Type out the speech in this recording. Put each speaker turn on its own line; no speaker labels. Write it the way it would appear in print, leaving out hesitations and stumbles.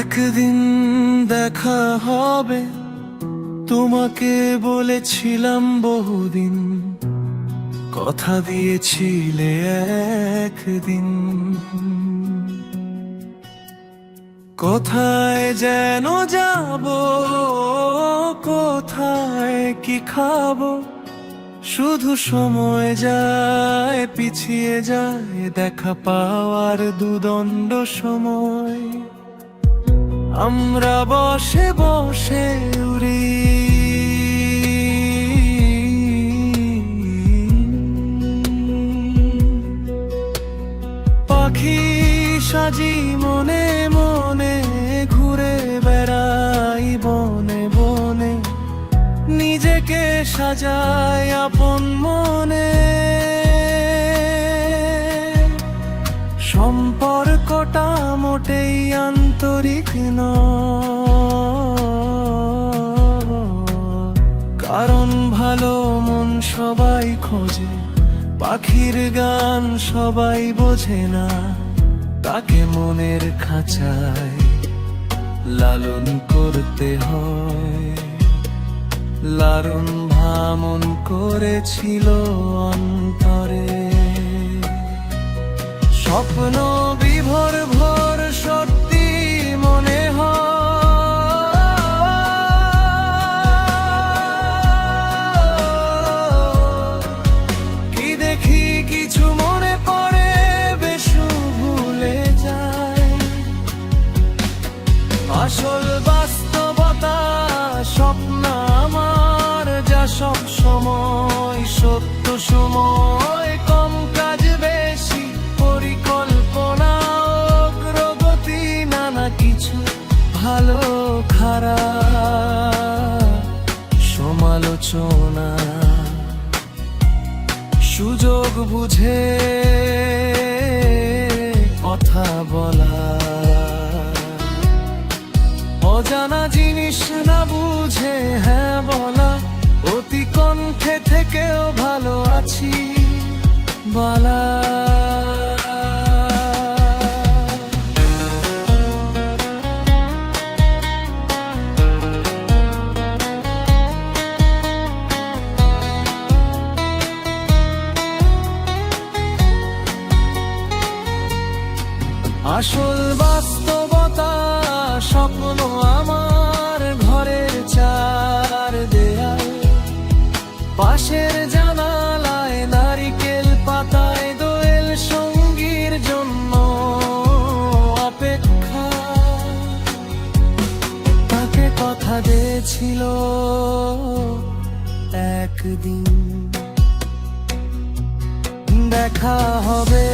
একদিন দেখা হবে, তোমাকে বলেছিলাম বহুদিন, কথা দিয়েছিলে একদিন। কোথায় যেন যাব, কোথায় কি খাবো, শুধু সময় যায় পিছিয়ে যায়, দেখা পাওয়ার দুদণ্ড সময়। আমরা বসে বসে উড়ি, পাখি সাজি মনে মনে, ঘুরে বেড়াই বনে বনে, নিজেকে সাজাই আপন মনে। সম্পর্কটা মোটেই আন্তরিক নয়, কারণ ভালো মন সবাই খোঁজে, পাখির গান সবাই বোঝে না, তাকে মনের খাঁচায় লালন করতে হয়। লালন ভামন করেছিল অন্তরে, স্বপ্ন বিভোর ভোর সত্যি মনে হয়। কি দেখি কিছু মনে পড়ে, বেশু ভুলে যায়। আসল বাস্তবতা স্বপ্ন আমার, যা সব সময় সত্য সময়, কম কাজ বেশি পরিকল্পনা, অগ্রগতি নানা কিছু, ভালো খারাপ সমালোচনা, সুযোগ বুঝে কথা বলা, অজানা জিনিস না বুঝে হ্যাঁ বলা, অতি কণ্ঠে থেকেও ভালো আছি বলা। আসল বাস্তবতা স্বপ্ন আমার, ঘরের চার দেয়াল, পাশের জানালায় নারিকেল পাতায় দোয়েল, সঙ্গীর জন্য অপেক্ষা। তাকে কথা দিয়েছিল একদিন দেখা হবে।